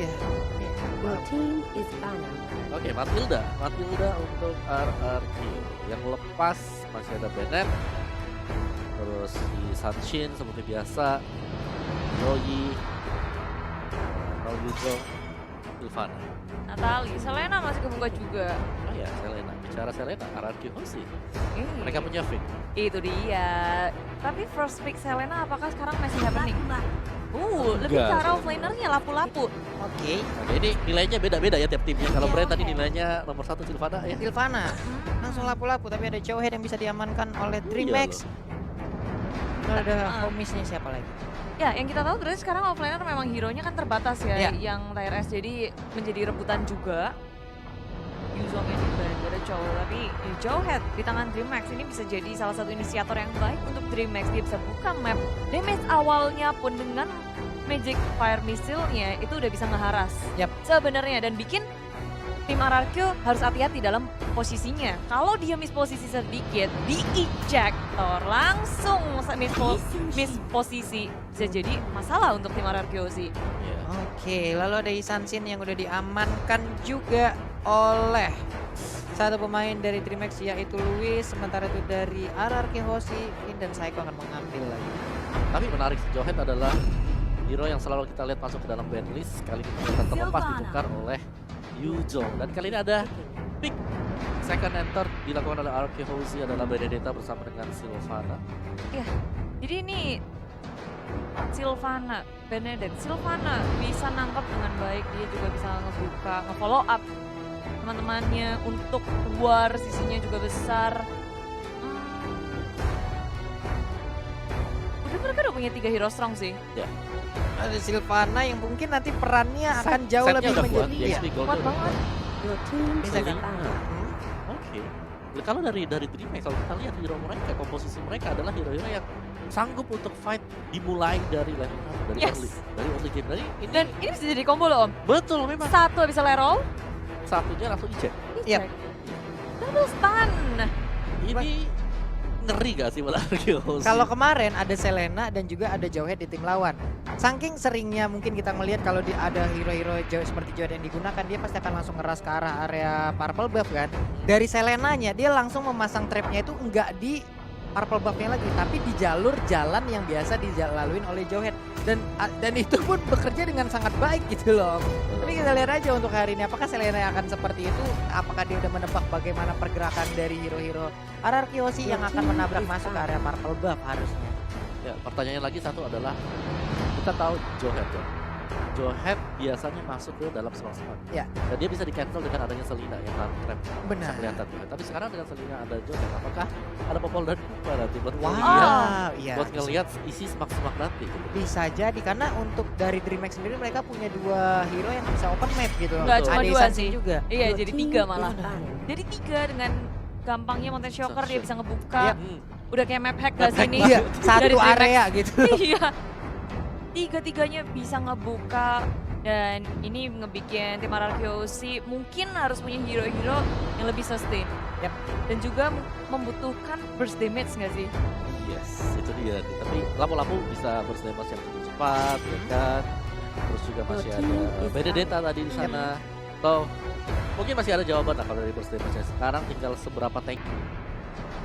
dia. Your team is banned. Oke, Matilda untuk RRQ. Yang lepas masih ada Bennett. Terus si Sanshin seperti biasa. Royi. Nauyujo. Sylvana. Natali, Selena masih kebuka juga. Oh ya, Selena. Bicara Selena, RRQ Hoshi. Ih, Mereka punya pick. itu dia. Tapi first pick Selena apakah sekarang masih happening? Lebih ke arah offlanernya lapu-lapu. Oke, Oke, ini nilainya beda-beda ya tiap timnya. Kalau Iya, Brand tadi oke. nilainya nomor 1 Sylvana ya. Sylvana langsung lapu-lapu, tapi ada Jowhead yang bisa diamankan oleh Oh, Dreammax. Lalu ada Ah. homies-nya siapa lagi? Ya, yang kita tahu berarti sekarang offlaner memang hero-nya kan terbatas ya, Iya. yang tier S, jadi menjadi rebutan juga. Yuzongnya juga ada cowok, tapi Jowhead di tangan Dreammax ini bisa jadi salah satu inisiator yang baik untuk Dreammax. Dia bisa buka map, damage awalnya pun dengan Magic Fire Missile-nya itu udah bisa ngeharas Yap. sebenarnya, dan bikin tim RRQ harus hati-hati dalam posisinya. Kalau dia miss posisi sedikit, di ejector langsung miss posisi, bisa jadi masalah untuk tim RRQ sih. Iya. Oke, lalu ada Isanshin yang udah diamankan juga oleh satu pemain dari Dreammax yaitu Luis. Sementara itu dari RRQ Hoshi, Finn dan Saiko akan mengambil lagi. Tapi menarik Jowhead adalah hero yang selalu kita lihat masuk ke dalam band list. Kali ini ternyata terlepas ditukar oleh Yuzong. Dan kali ini ada pick second enter dilakukan oleh RRQ Hoshi adalah Benedetta bersama dengan Sylvana. Jadi ini Sylvana, Benedict, Sylvana bisa nangkap dengan baik, dia juga bisa ngebuka, nge-follow up teman-temannya untuk keluar, sisinya juga besar. Mereka udah punya 3 hero strong sih. Ada Sylvana yang mungkin nanti perannya akan jauh Setnya lebih udah kuat, menjadi di ya. XP Gold Kuat udah banget. Your team Bisa is kan? banned. Oke. Kalau dari Dreammax kalau kita lihat hero mereka, komposisi mereka adalah hero-hero yang sanggup untuk fight dimulai dari level 1, dari Yes. early game. Dari ini Dan ini bisa jadi combo loh Om. betul memang Satu bisa leroll, satunya langsung eject. Yap. double stun. Ini ngeri gak sih buat RRQ Hoshi? Kalau kemarin ada Selena dan juga ada Jowhead di tim lawan. Saking seringnya mungkin kita melihat kalau ada hero-hero seperti Jowhead yang digunakan, dia pasti akan langsung ngeras ke arah area purple buff kan. Dari Selenanya dia langsung memasang trapnya itu enggak di purple buffnya lagi, tapi di jalur jalan yang biasa dilaluin oleh Jowhead. Dan itu pun bekerja dengan sangat baik gitu loh. Tapi kita lihat aja untuk hari ini apakah Selena akan seperti itu, apakah dia udah menebak bagaimana pergerakan dari hero-hero RRQ Hoshi yang akan menabrak masuk ke area purple buff harusnya. Ya, pertanyaan lagi satu adalah kita tahu Jowhead ya. Jowhead biasanya masuk ke dalam selang-selang. Ya. Dan dia bisa di cancel dengan adanya Selena yang taruh trap. Benar. Bisa kelihatan Jowhead. Tapi sekarang dengan Selena ada Jowhead, apakah ada Popol dan Kupa nanti buat Wow, ngeliat, iya. buat ngelihat isi semak-semak nanti gitu. Bisa jadi karena untuk dari Dreammax sendiri mereka punya 2 hero yang bisa open map gitu loh. Nggak cuma Ada 2 Isanshin sih. juga. Iya, Your jadi team 3 is malah. banned. Jadi 3 dengan gampangnya Mountain Shocker dia bisa ngebuka. Yap. Udah kayak map hack gak Map sih hack ini? Iya, satu Dari Dreammax. area gitu. Iya. Tiga-tiganya bisa ngebuka, dan ini ngebikin tim RRQ Hoshi mungkin harus punya hero-hero yang lebih sustain. Yap. Dan juga membutuhkan burst damage nggak sih? Yes, itu dia nih. Tapi lapu-lapu bisa burst damage yang cukup cepat, ya kan. Terus juga masih Your ada team is Benedetta tadi di sana. Atau mungkin masih ada jawaban lah kalau dari burst damage. Sekarang tinggal seberapa tank.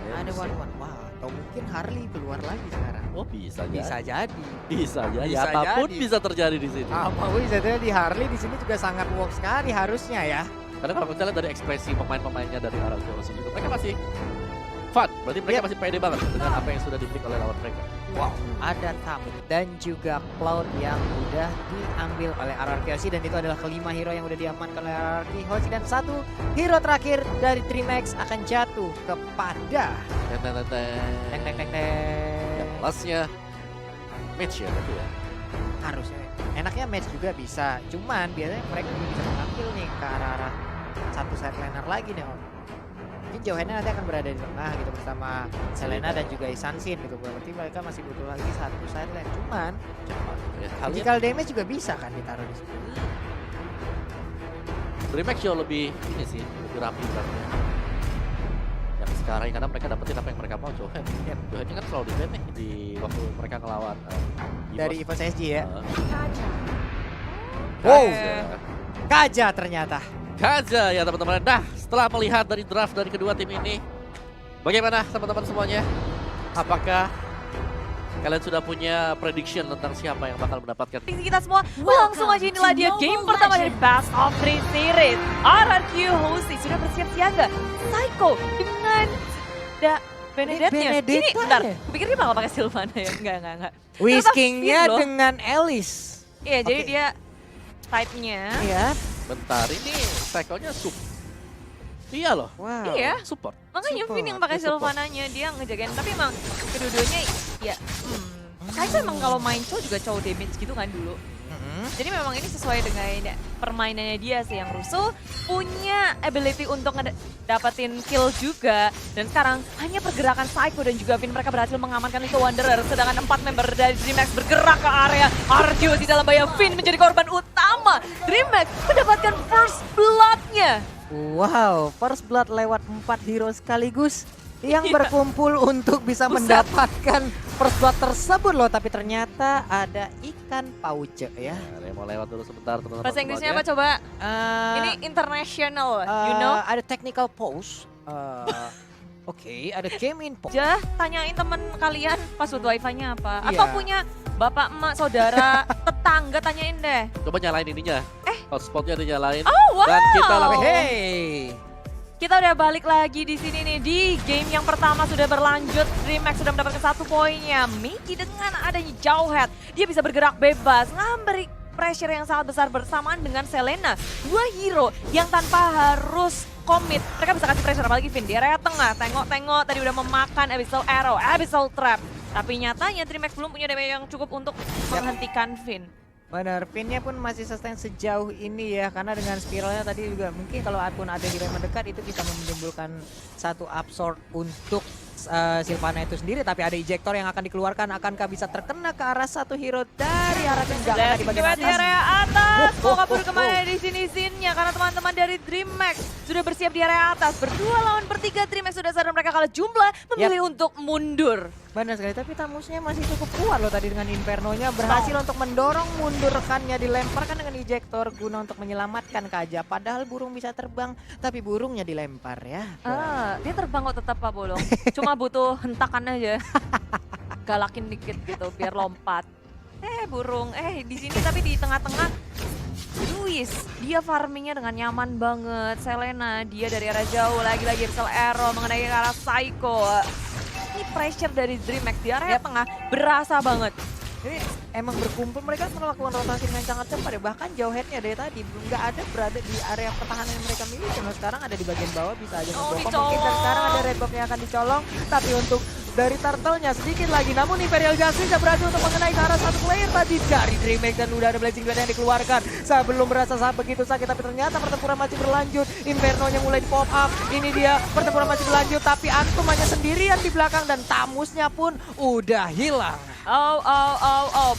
Ya, Ada bisa. one. Wah, atau mungkin Harley keluar lagi sekarang. Oh bisa Bisa jadi. jadi. Bisa jadi. Bisa Apapun jadi. bisa terjadi di sini. Apa bisa jadi Harley di sini juga sangat work sekali harusnya ya. Karena kalau kita lihat dari ekspresi pemain-pemainnya dari RRQ Hoshi juga, mereka masih fun. Berarti mereka Yep. masih pede banget dengan apa yang sudah di-pick oleh lawan mereka. Wow, ada Tam dan juga Cloud yang udah diambil oleh RRQ Hoshi, dan itu adalah kelima hero yang udah diamankan oleh RRQ Hoshi, dan satu hero terakhir dari Dreammax akan jatuh kepada Teng. Yang lastnya match ya berarti ya. harusnya enaknya match juga bisa, cuman biasanya mereka juga bisa mengambil nih ke arah-arah satu side laner lagi nih Om. Mungkin Jowheadnya nanti akan berada di tengah gitu bersama Selena dan juga Isanshin gitu, berarti mereka masih butuh lagi satu side lane, cuman Cepat ya. Kalian physical damage juga bisa kan ditaruh di situ. Dreammax jauh lebih ini sih, lebih rapi berarti. Yang sekarang karena mereka dapetin apa yang mereka mau. Jowhead. Yep. Jowheadnya kan selalu di band nih di waktu mereka ngelawan Dari EVOS. EVOS SG ya. Uh, Kaja. Wow. Kaja. Kaja ternyata. Kaja ya teman-teman. Nah, setelah melihat dari draft dari kedua tim ini, bagaimana teman-teman semuanya? Apakah kalian sudah punya prediction tentang siapa yang bakal mendapatkan? Kita semua langsung aja, inilah dia game pertama dari Best of 3 Series. RRQ Hosi sudah bersiap siaga. Psycho dengan Benedetnya. Ini Benedetta bentar, ya? kupikir dia bakal pakai Sylvana ya. Enggak. Whiskingnya Tetap fit loh. dengan Alice. Iya, jadi Oke. dia type-nya. Iya. Bentar, ini Psycho-nya iya loh, Wow. Iya. support. Makanya Support, Vin yang pakai dia support. Sylvananya, dia ngejagain. Tapi emang kedua-duanya ya Psycho emang kalau main cowok juga cowok damage gitu kan dulu. Jadi memang ini sesuai dengan permainannya dia sih, yang rusuh, punya ability untuk dapetin kill juga. Dan sekarang hanya pergerakan Psycho dan juga Vin, mereka berhasil mengamankan Little Wanderer. Sedangkan 4 member dari DreamHack bergerak ke area Argio di dalam bahaya. Vin menjadi korban utama. DreamHack mendapatkan first blood-nya. Wow, first blood lewat 4 hero sekaligus yang berkumpul untuk bisa Buset. mendapatkan first blood tersebut loh. Tapi ternyata ada ikan pauce ya. Nah, dia mau lewat dulu sebentar teman-teman. Bahasa Inggrisnya apa semuanya. coba? Ini international, you know? Ada technical pause. Oke, ada game in pause. Jah, tanyain temen kalian password wifi-nya apa. Iya. Atau punya bapak, emak, saudara, tetangga, tanyain deh. Coba nyalain ininya. Hotspotnya dinyalain. Oh wow. Dan kita langsung Hey. Kita udah balik lagi di sini nih, di game yang pertama sudah berlanjut. DreamHack sudah mendapatkan 1 poinnya. Miki dengan adanya Jauhead, dia bisa bergerak bebas, memberi pressure yang sangat besar bersamaan dengan Selena. 2 hero yang tanpa harus komit, mereka bisa kasih pressure, apalagi Vin di area tengah. Tengok-tengok tadi udah memakan Abyssal Arrow, Abyssal Trap. Tapi nyatanya DreamHack belum punya damage yang cukup untuk menghentikan Vin. Benar, pinnya pun masih sustain sejauh ini ya, karena dengan spiralnya tadi juga mungkin kalau pun ada hero yang mendekat itu bisa menimbulkan satu absorb untuk Sylvana itu sendiri. Tapi ada ejector yang akan dikeluarkan, akankah bisa terkena ke arah satu hero dari arah tendangan di bagian Di atas? area atas, mau kabur kemana di sini Sinnya, karena teman-teman dari DreamHack sudah bersiap di area atas. Berdua lawan bertiga, DreamHack sudah sadar mereka kalah jumlah, memilih untuk mundur. Benar sekali, tapi Tamusnya masih cukup kuat loh tadi dengan Inferno-nya, berhasil untuk mendorong mundur rekannya, dilemparkan dengan ejector guna untuk menyelamatkan Kaja. Padahal burung bisa terbang, tapi burungnya dilempar ya. Dia terbang kok tetap Pak Bolong. Cuma butuh hentakan aja. Galakin dikit gitu biar lompat. Burung, di sini tapi di tengah-tengah Luis, dia farmingnya dengan nyaman banget. Selena, dia dari arah jauh, lagi-lagi Abyssal Arrow mengenai ke arah Psycho. Ini pressure dari DreamHack di area tengah berasa banget. Ini emang berkumpul, mereka melakukan rotasi dengan sangat cepat ya. Bahkan Jauheadnya dari tadi belum nggak ada berada di area pertahanan yang mereka miliki. Nah, sekarang ada di bagian bawah, bisa aja membokong mungkin. Dan sekarang ada Red Buff yang akan dicolong. Tapi untuk dari Turtle-nya sedikit lagi. Namun Imperial Justice bisa berhasil untuk mengenai ke arah satu player tadi dari DreamHack. Dan udah ada Blazing Blade yang dikeluarkan. Saya belum merasa begitu sakit, tapi ternyata pertempuran masih berlanjut. Inferno-nya mulai di pop up. Ini dia, pertempuran masih berlanjut. Tapi Antum hanya sendirian di belakang dan Tamusnya pun udah hilang.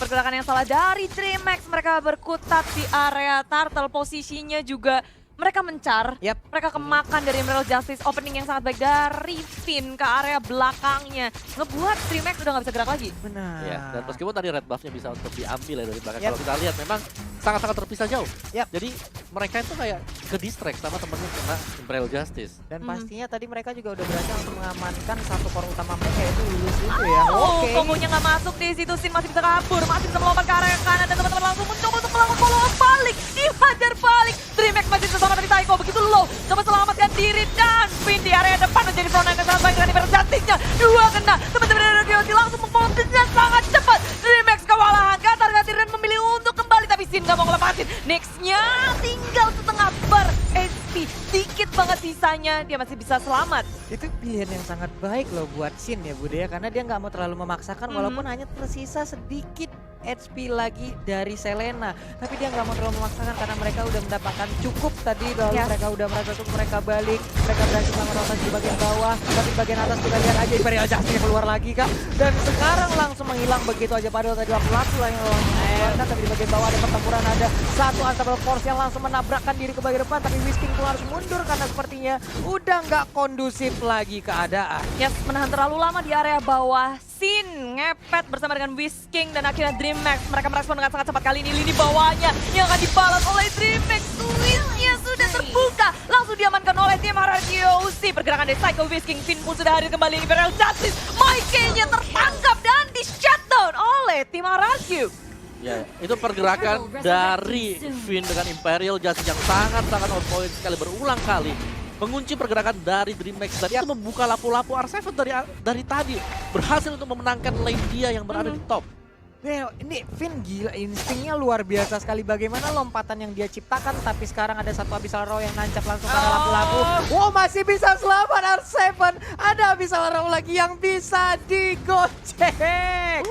Pergerakan yang salah dari DreamHack. Mereka berkutat di area Turtle, posisinya juga mereka mencar. Yap. Mereka kemakan dari Emerald Justice, opening yang sangat baik dari Finn ke area belakangnya. Ngebuat DreamHack udah nggak bisa gerak lagi. Benar. Ya, dan meskipun tadi red buff-nya bisa untuk diambil ya dari belakang. Yap. Kalau kita lihat memang sangat-sangat terpisah jauh. Yap. Jadi mereka itu kayak ke distract sama temennya kena Imperial Justice. Dan pastinya tadi mereka juga udah berhasil untuk mengamankan satu core utama mereka, yaitu Lulus itu ya. Kombonya nggak masuk di situ, Sin masih bisa kabur, masih bisa melompat ke area kanan dan teman-teman langsung mencoba untuk melakukan follow-up balik, dihajar balik. DreamHack masih bersama dari Psycho, begitu low, coba selamatkan diri dan Finn di area depan menjadi frontline yang sangat baik dengan Imperial Justice-nya. 2 kena, teman-teman dari Ryoji langsung memfollow dengan sangat cepat. DreamHack kewalahan, Katar-Katir dan memilih untuk kembali, tapi Sin nggak mau ngelepasin. Next-nya tinggal setengah bar HP, dikit banget sisanya, dia masih bisa selamat. Itu pilihan yang sangat baik loh buat Shin ya Budi ya, karena dia nggak mau terlalu memaksakan walaupun hanya tersisa sedikit HP lagi dari Selena. Tapi dia nggak mau terlalu memaksakan karena mereka udah mendapatkan cukup tadi, lalu mereka udah merasa cukup, mereka balik, mereka berhasil melakukan rotasi di bagian bawah, tapi di bagian atas kita lihat aja Imperial Justice keluar lagi kak. Dan sekarang langsung menghilang begitu aja, padahal tadi waktu lah yang Selena, tapi di bagian bawah ada pertempuran, ada satu Unstoppable Force yang langsung menabrakkan diri ke bagian depan, tapi Whisking pun harus mundur karena sepertinya udah nggak kondusif lagi keadaan. Yes, menahan terlalu lama di area bawah. Sin ngepet bersama dengan Whisking dan akhirnya DreamHack. Mereka merespon dengan sangat cepat kali ini. Lini bawahnya yang akan dibalas oleh DreamHack. Switch-nya sudah terbuka. Langsung diamankan oleh tim RRQC. Pergerakan dari Psycho Whisking. Finn pun sudah hadir kembali. Imperial Justice. Mikey-nya tertangkap dan di-shutdown oleh tim RRQ. Ya, itu pergerakan dari Finn dengan Imperial Justice yang sangat-sangat on point sekali berulang kali. Mengunci pergerakan dari DreamHack dan itu membuka lapu-lapu R7 dari tadi. Berhasil untuk memenangkan lane dia yang berada di top. Ini Finn gila, instingnya luar biasa sekali. Bagaimana lompatan yang dia ciptakan, tapi sekarang ada satu Abyssal Row yang nancap langsung ke arah lapu-lapu. Wow, masih bisa selamat R7. Ada Abyssal Row lagi yang bisa digocek.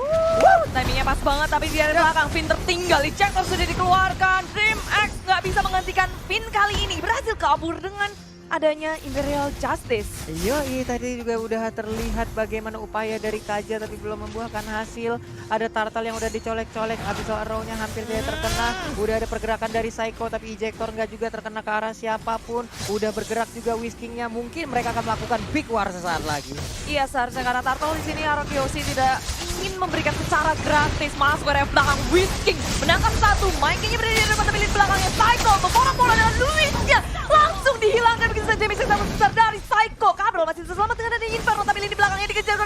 Timingnya pas banget, tapi di area belakang Finn tertinggal. Ejector sudah dikeluarkan. DreamHack nggak bisa menghentikan Finn kali ini. Berhasil kabur dengan adanya Imperial Justice. Iya, tadi juga udah terlihat bagaimana upaya dari Kaja tapi belum membuahkan hasil. Ada Turtle yang udah dicolek-colek, Abyssal Arrow-nya hampir tidak terkena. Udah ada pergerakan dari Psycho tapi Ejector nggak juga terkena ke arah siapapun. Udah bergerak juga Whisking-nya. Mungkin mereka akan melakukan Big War sesaat lagi. Iya, seharusnya karena Turtle di sini RRQC tidak ingin memberikan secara gratis. Masuk ke area belakang Whisking. Menangkap satu, Mikey-nya berada di depan tapi di belakangnya Psycho. Memporak-porak dengan Luis-nya. Langsung dihilangkan begitu saja damage yang sangat besar dari Psycho. Kabel masih bisa selamat dengan adanya Inferno, tapi lini belakangnya dikejar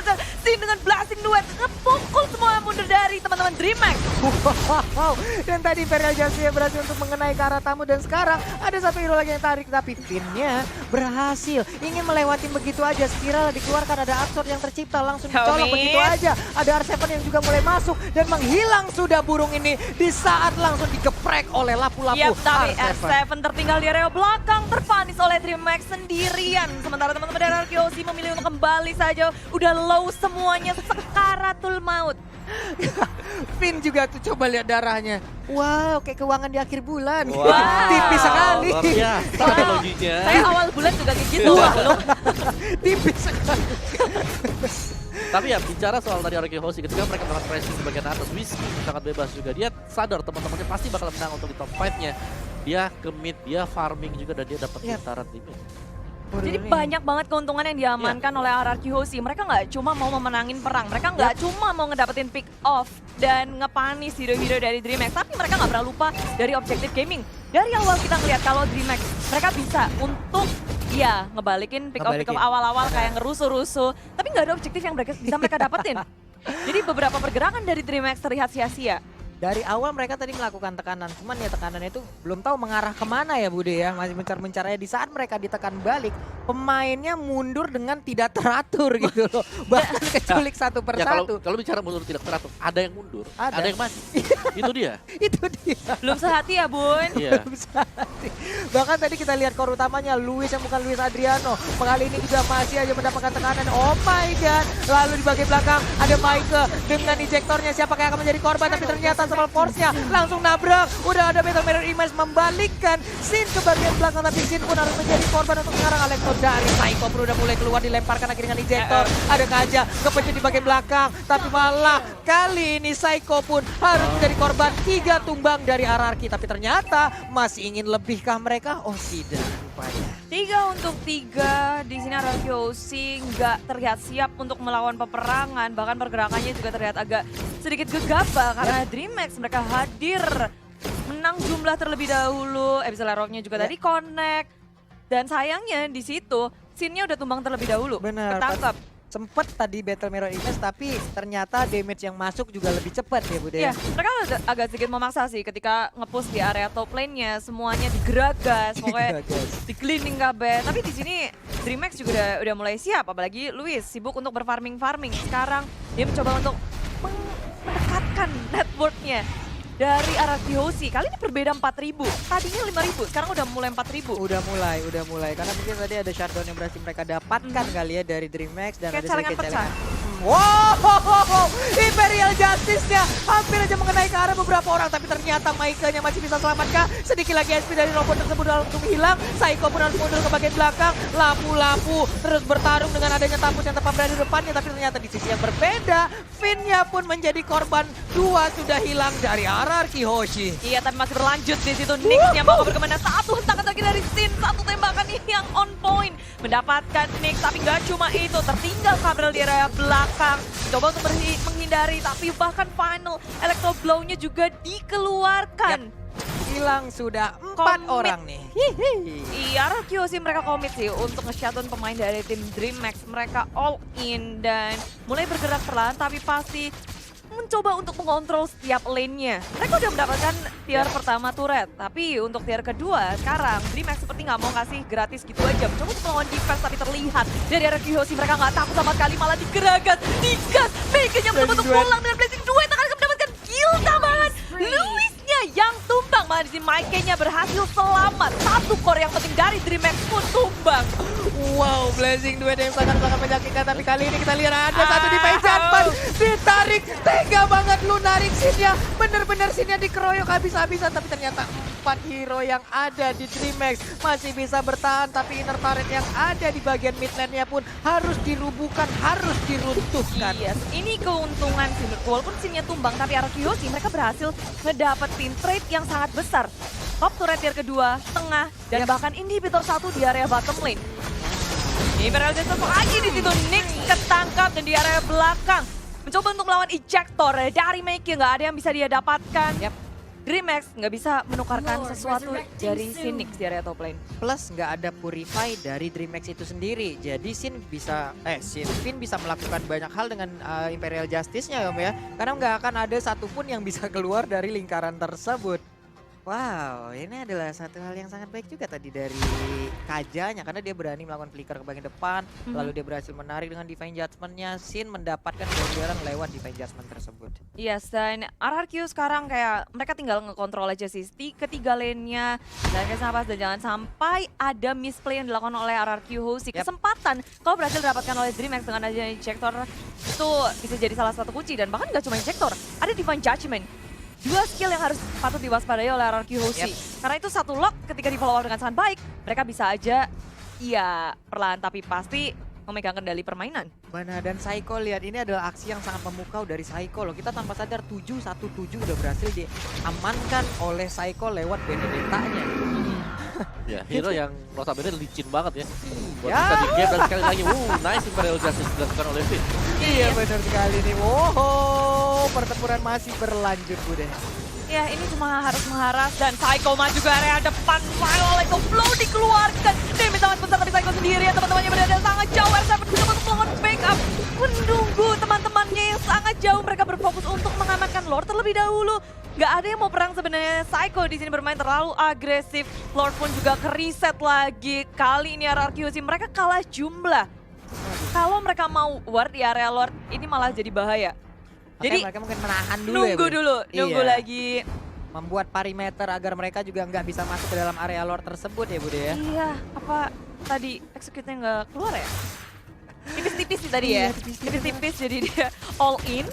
Sin dengan Blasting Duet. Ngepukul semua mundur dari teman-teman DreamHack. Wow, dan tadi Imperial Justice berhasil untuk mengenai ke arah tamu dan sekarang ada satu hero lagi yang tarik tapi Finn-nya berhasil. Ingin melewati begitu aja, spiral dikeluarkan, ada Absorb yang tercipta langsung dicolok begitu aja. Ada R7 yang juga mulai masuk dan menghilang sudah burung ini di saat langsung digeprek oleh lapu-lapu Yap, tapi R7. R7 tertinggal di area belakang, terpanis oleh DreamHack sendirian. Sementara teman-teman dari RRQC memilih untuk kembali saja. Udah low semuanya, sekaratul maut. Finn juga tuh coba lihat darahnya. Wow, kayak keuangan di akhir bulan. Wow. Tipis sekali. Luar biasa analoginya. Saya awal bulan juga kayak gitu. Loh. Tipis sekali. Tapi ya bicara soal tadi RRQC ketika mereka melakukan pressing di bagian atas, Whisking sangat bebas juga. Dia sadar teman-temannya pasti bakal menang untuk di top 5-nya. Dia ke mid, dia farming juga dan dia dapat putaran di mid. Jadi banyak banget keuntungan yang diamankan oleh RRQC. Mereka nggak cuma mau memenangin perang, mereka nggak cuma mau ngedapetin pick off dan ngepanis hero-hero dari DreamHack, tapi mereka nggak pernah lupa dari objektif gaming. Dari awal kita ngeliat kalau DreamHack mereka bisa untuk ya ngebalikin pick off awal-awal kayak ngerusuh-rusuh, tapi nggak ada objektif yang bisa mereka dapetin. Jadi beberapa pergerakan dari DreamHack terlihat sia-sia. Dari awal mereka tadi melakukan tekanan, cuman ya tekanannya itu belum tahu mengarah kemana ya Bude ya. Masih mencar-mencarnya di saat mereka ditekan balik, pemainnya mundur dengan tidak teratur gitu loh. Bahkan keculik satu Ya persatu. kalau bicara mundur tidak teratur, ada yang mundur, Ada. ada yang maju. Itu dia. Itu dia. Belum sehati ya Bun. Iya. Bahkan tadi kita lihat core utamanya Luis yang bukan Luis Adriano. Kali ini juga masih aja mendapatkan tekanan. Oh my god. Lalu di bagian belakang ada Michael dengan ejektornya. Siapa yang akan menjadi korban, tapi ternyata Unstoppable Force-nya langsung nabrak. Udah ada Battle Mirror Image membalikkan Sin ke bagian belakang, tapi Sin pun harus menjadi korban untuk mengarang Alektor dari Psycho pun udah mulai keluar, dilemparkan akhirnya dengan ejektor. Ada Kaja kepecut di bagian belakang, tapi malah kali ini Psycho pun harus menjadi korban. 3 tumbang dari RRQ, tapi ternyata masih ingin lebihkah mereka? Oh tidak, rupanya. 3 untuk 3 di sini RRQC nggak terlihat siap untuk melawan peperangan, bahkan pergerakannya juga terlihat agak sedikit gegabah karena DreamHack mereka hadir menang jumlah terlebih dahulu. Abyssal Arrow-nya juga tadi connect dan sayangnya di situ Sin-nya udah tumbang terlebih dahulu. Benar. Ketangkap. Sempet tadi Battle Mirror Image, tapi ternyata damage yang masuk juga lebih cepat ya Bude. Iya, mereka agak sedikit memaksa sih ketika nge-push di area top lane-nya, semuanya digeragas, pokoknya di-cleaning kabeh. Tapi di sini DreamHack juga udah mulai siap, apalagi Luis sibuk untuk berfarming-farming. Sekarang dia mencoba untuk mendekatkan network-nya dari RRQC. Kali ini berbeda 4.000, tadinya 5.000, sekarang udah mulai 4.000. Udah mulai. Karena mungkin tadi ada shutdown yang berhasil mereka dapatkan kali ya dari DreamHack dan Kayak ada celengan sedikit pecah. celengan. Wow, Imperial Justice-nya hampir aja mengenai ke arah beberapa orang. Tapi ternyata Michael-nya masih bisa selamatkan. Sedikit lagi SP dari robot tersebut langsung hilang. Psycho pun harus mundur ke bagian belakang. Lapu-lapu terus bertarung dengan adanya Tampus yang tepat berada di depannya. Tapi ternyata di sisi yang berbeda, Finn-nya pun menjadi korban. Dua sudah hilang dari RRQ Hoshi. Iya, tapi masih berlanjut di situ. Nyx yang mau berkemana satu hentangan lagi dari Sin. Satu tembakan yang on point. Mendapatkan Nyx, tapi gak cuma itu. Tertinggal Cabral di area belakang. Coba untuk menghindari, tapi bahkan final Electro Blow-nya juga dikeluarkan. Hilang sudah 4 Komit. orang nih. Iya, RRQ sih mereka komit sih untuk nge-shutdown pemain dari tim DreamHack. Mereka all in dan mulai bergerak perlahan, tapi pasti mencoba untuk mengontrol setiap lane-nya. Mereka udah mendapatkan tier pertama turret, tapi untuk tier kedua sekarang DreamHack seperti nggak mau kasih gratis gitu aja. Mencoba untuk melawan defense, tapi terlihat dari RRQ Hoshi mereka nggak takut sama sekali, malah digeragas, digas. Baconnya mencoba untuk pulang dengan Blazing Duet, akan mendapatkan kill tambahan. Luisnya yang tumbang, malah di sini Mike-nya berhasil selamat. Satu core yang penting dari DreamHack pun tumbang. Wow, Blazing Duet yang sangat-sangat menyakitkan. Tapi kali ini kita lihat ada satu di Pejatman. Ditarik, tega banget lu narik Sin-nya. Bener-bener Sin-nya dikeroyok habis-habisan. Tapi ternyata 4 hero yang ada di DreamHack masih bisa bertahan. Tapi inner turret yang ada di bagian mid lane-nya pun harus dirubuhkan, harus diruntuhkan. Yes, ini keuntungan Sin. Walaupun Sin-nya tumbang, tapi RRQ Hoshi mereka berhasil ngedapetin trade yang sangat besar. Top turret tier kedua, tengah, dan bahkan inhibitor 1 di area bottom lane. Imperial Justice lagi di situ, Nyx ketangkap dan di area belakang. Mencoba untuk melawan ejector dari Make, nggak ada yang bisa dia dapatkan. Yep. DreamHack nggak bisa menukarkan sesuatu dari Nyx di area top lane. Plus nggak ada Purify dari DreamHack itu sendiri. Jadi Finn bisa melakukan banyak hal dengan Imperial Justice-nya Om ya. Karena nggak akan ada satupun yang bisa keluar dari lingkaran tersebut. Wow, ini adalah satu hal yang sangat baik juga tadi dari Kajanya. Karena dia berani melakukan flicker ke bagian depan. Lalu dia berhasil menarik dengan Divine Judgment-nya. Sin mendapatkan keunggulan lewat Divine Judgment tersebut. Yes, dan RRQ sekarang kayak mereka tinggal ngekontrol aja sih ketiga lane-nya. Dan kesapas dan jangan sampai ada misplay yang dilakukan oleh RRQ Hoshi. Yep. Kesempatan kalau berhasil didapatkan oleh DreamHack dengan adanya injector itu bisa jadi salah satu kunci. Dan bahkan gak cuma injector, ada Divine Judgment. Dua skill yang harus patut diwaspadai oleh RRQ Hoshi. Karena itu satu lock ketika di follow up dengan sangat baik, mereka bisa aja ya perlahan tapi pasti memegang kendali permainan. Mana dan Psycho, lihat ini adalah aksi yang sangat memukau dari Psycho loh. Kita tanpa sadar 7-1-7 udah berhasil diamankan oleh Psycho lewat Benedetta-nya. Ya, hero yang notabene licin banget ya. Buat Ya. kita di game dan sekali lagi, nice Imperial Justice dilakukan oleh Finn. Iya benar sekali nih. Wow, pertempuran masih berlanjut Bude. Ya ini cuma harus mengharap dan Psycho maju ke area depan. Final Electro Flow dikeluarkan. Damage sangat besar tapi Psycho sendirian, teman-temannya berada sangat jauh. R7 mencoba untuk melakukan backup. Menunggu teman-temannya yang sangat jauh. Mereka berfokus untuk mengamankan Lord terlebih dahulu. Gak ada yang mau perang sebenarnya. Psycho di sini bermain terlalu agresif. Lord pun juga ke-reset lagi. Kali ini RRQ sih mereka kalah jumlah. Kalau mereka mau war di area Lord, ini malah jadi bahaya. Jadi mereka mungkin menahan dulu nunggu ya, Bude? dulu, nunggu Iya. lagi. Membuat perimeter agar mereka juga nggak bisa masuk ke dalam area Lord tersebut ya Bude ya. Iya, apa tadi execute-nya nggak keluar ya? Tipis-tipis sih tadi ya. Tipis-tipis jadi dia all in.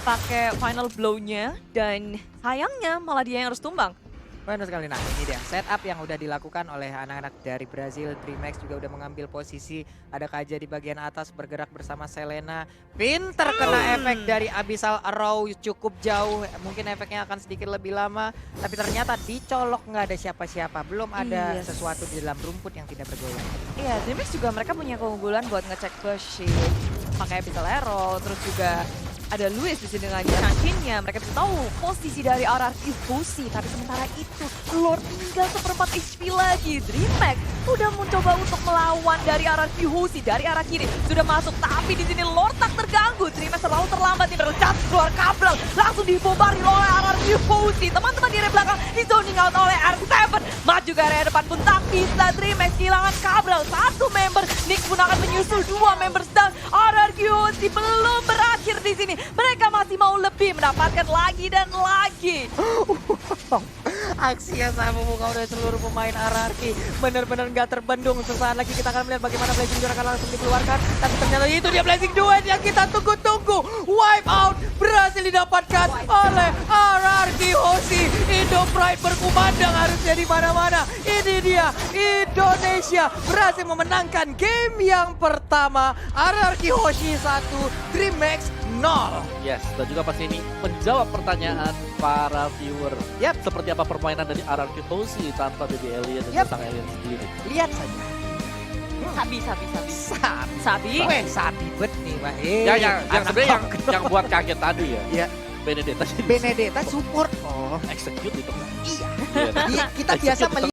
Pakai final blow-nya dan sayangnya malah dia yang harus tumbang. Benar sekali. Nah ini dia setup yang udah dilakukan oleh anak-anak dari Brazil. DreamHack juga udah mengambil posisi. Ada Kaja di bagian atas bergerak bersama Selena. Finn terkena efek dari Abyssal Arrow cukup jauh. Mungkin efeknya akan sedikit lebih lama. Tapi ternyata dicolok nggak ada siapa-siapa. Belum ada Yes. sesuatu di dalam rumput yang tidak bergoyang. Iya, DreamHack juga mereka punya keunggulan buat ngecek flash shield. Pakai Abyssal Arrow, terus juga ada Luis di sini dengan Chankin-nya. Mereka bisa tahu posisi dari RRQ Hoshi. Tapi sementara itu Lord tinggal 1/4 HP lagi. DreamHack udah mencoba untuk melawan dari RRQ Hoshi dari arah kiri. Sudah masuk tapi di sini Lord tak terganggu. DreamHack terlalu terlambat nih berlecat keluar Cabral. Langsung dibombardir oleh RRQ Hoshi. Teman-teman di area belakang di zoning out oleh R7. Maju ke area depan pun tak bisa. DreamHack kehilangan Cabral. Satu member. Nyx pun akan menyusul 2 members down. RRQ Hoshi belum berakhir di sini. Mereka masih mau lebih, mendapatkan lagi dan lagi. Aksi yang sama membuka oleh seluruh pemain RRQ. Benar-benar nggak terbendung. Sesaat lagi kita akan melihat bagaimana Blazing Duet akan langsung dikeluarkan. Tapi ternyata itu dia Blazing Duet yang kita tunggu-tunggu. Wipe out berhasil didapatkan oleh RRQ Hoshi. Indo Pride berkumandang harusnya di mana-mana. Ini dia Indonesia berhasil memenangkan game yang pertama. RRQ Hoshi 1, DreamHack 0. Yes, dan juga pasti ini menjawab pertanyaan para viewer. Yap. Seperti apa permainan dari RRQ Hoshi tanpa Baby Alien dan Yap. sang Alien sendiri. Lihat saja. Sabi. Sabi. Weh, sabi bet nih, Pak. Yang sebenarnya yang buat kaget tadi ya. Iya. Benedetta Benedetta support. Oh, execute itu. iya. Iya. Kita biasa melihat